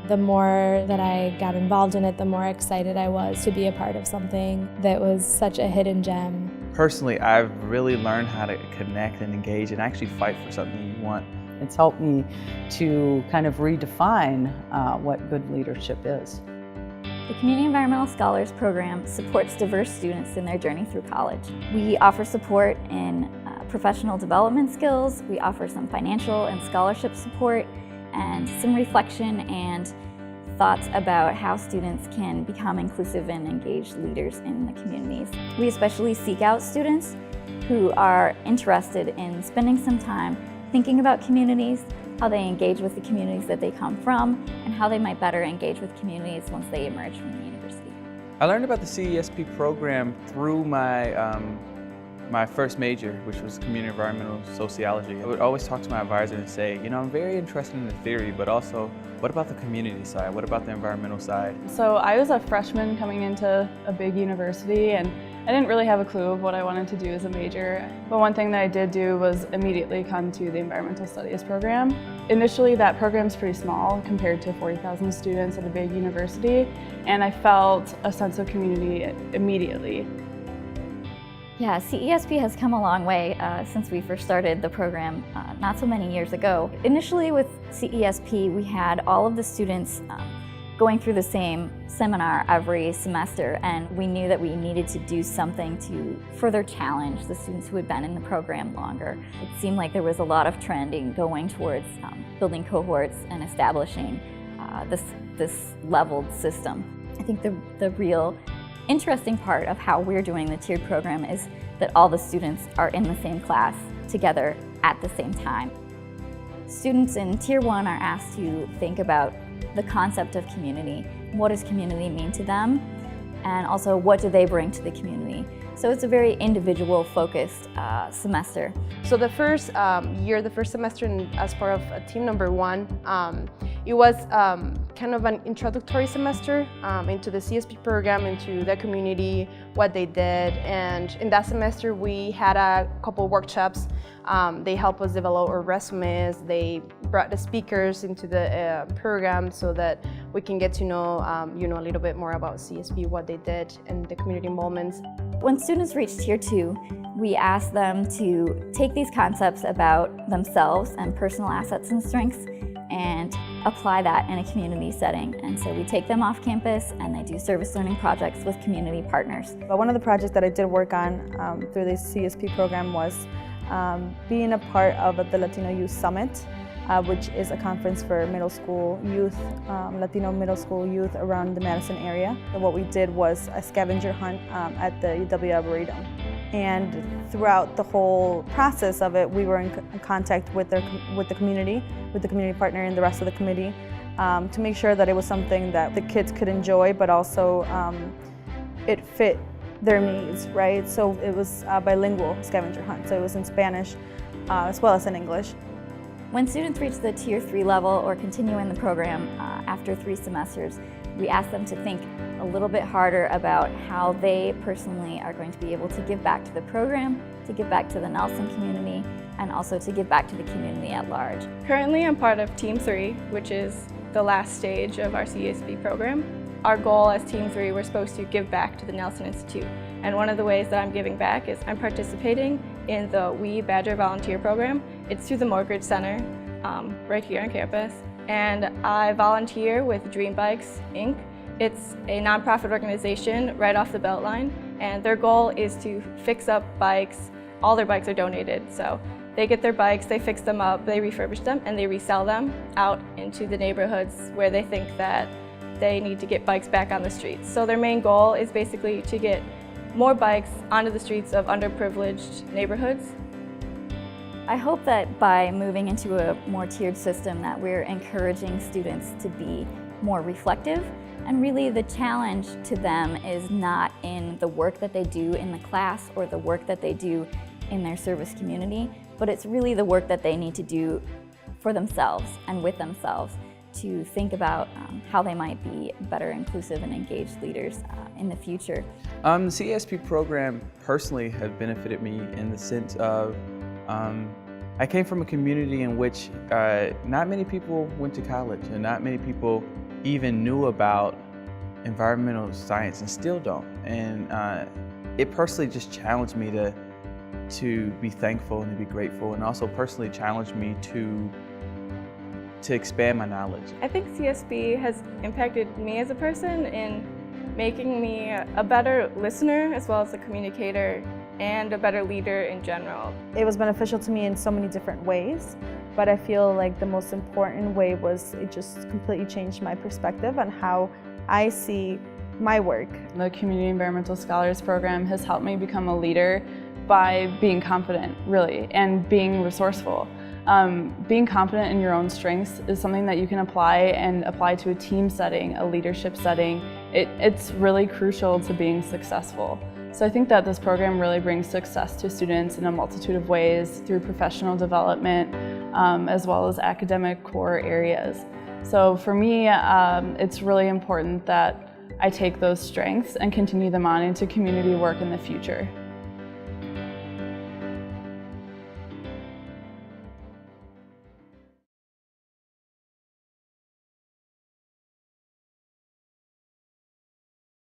The more that I got involved in it, the more excited I was to be a part of something that was such a hidden gem. Personally, I've really learned how to connect and engage and actually fight for something you want. It's helped me to kind of redefine what good leadership is. The Community Environmental Scholars Program supports diverse students in their journey through college. We offer support in professional development skills, we offer some financial and scholarship support, and some reflection and thoughts about how students can become inclusive and engaged leaders in the communities. We especially seek out students who are interested in spending some time thinking about communities, how they engage with the communities that they come from, and how they might better engage with communities once they emerge from the university. I learned about the CESP program through my first major, which was community environmental sociology. I would always talk to my advisor and say, you know, I'm very interested in the theory, but also, what about the community side? What about the environmental side? So I was a freshman coming into a big university, and I didn't really have a clue of what I wanted to do as a major. But one thing that I did do was immediately come to the environmental studies program. Initially, that program's pretty small compared to 40,000 students at a big university, and I felt a sense of community immediately. Yeah, CESP has come a long way since we first started the program not so many years ago. Initially with CESP, we had all of the students going through the same seminar every semester, and we knew that we needed to do something to further challenge the students who had been in the program longer. It seemed like there was a lot of trending going towards building cohorts and establishing this leveled system. I think the real interesting part of how we're doing the tiered program is that all the students are in the same class together at the same time. Students in Tier 1 are asked to think about the concept of community. What does community mean to them? And also, what do they bring to the community? So it's a very individual-focused semester. So the first year, the first semester, as part of team number 1, it was kind of an introductory semester into the CSP program, into the community, what they did. And in that semester, we had a couple workshops. They helped us develop our resumes. They brought the speakers into the program so that we can get to know, a little bit more about CSP, what they did, and the community involvements. When students reach Tier 2, we ask them to take these concepts about themselves and personal assets and strengths and apply that in a community setting. And so we take them off campus and they do service learning projects with community partners. But one of the projects that I did work on through the CSP program was being a part of the Latino Youth Summit, which is a conference for middle school youth, Latino middle school youth around the Madison area. And what we did was a scavenger hunt at the UW Arboretum. And throughout the whole process of it, we were in contact with the community partner and the rest of the committee to make sure that it was something that the kids could enjoy, but also it fit their needs, right? So it was a bilingual scavenger hunt, so it was in Spanish as well as in English. When students reach the Tier 3 level or continue in the program after 3 semesters, we ask them to think a little bit harder about how they personally are going to be able to give back to the program, to give back to the Nelson community, and also to give back to the community at large. Currently, I'm part of Team 3, which is the last stage of our CSP program. Our goal as Team 3, we're supposed to give back to the Nelson Institute. And one of the ways that I'm giving back is I'm participating in the We Badger Volunteer Program. It's through the Morgridge Center, right here on campus. And I volunteer with Dream Bikes, Inc. It's a nonprofit organization right off the Beltline, and their goal is to fix up bikes. All their bikes are donated, so they get their bikes, they fix them up, they refurbish them, and they resell them out into the neighborhoods where they think that they need to get bikes back on the streets. So their main goal is basically to get more bikes onto the streets of underprivileged neighborhoods. I hope that by moving into a more tiered system that we're encouraging students to be more reflective, and really the challenge to them is not in the work that they do in the class or the work that they do in their service community, but it's really the work that they need to do for themselves and with themselves to think about how they might be better inclusive and engaged leaders in the future. The CSP program personally has benefited me in the sense of I came from a community in which not many people went to college and not many people even knew about environmental science and still don't. And it personally just challenged me to be thankful and to be grateful, and also personally challenged me to expand my knowledge. I think CSP has impacted me as a person in making me a better listener as well as a communicator and a better leader in general. It was beneficial to me in so many different ways, but I feel like the most important way was it just completely changed my perspective on how I see my work. The Community Environmental Scholars Program has helped me become a leader by being confident, really, and being resourceful. Being confident in your own strengths is something that you can apply to a team setting, a leadership setting. It's really crucial to being successful. So I think that this program really brings success to students in a multitude of ways through professional development as well as academic core areas. So for me, it's really important that I take those strengths and continue them on into community work in the future.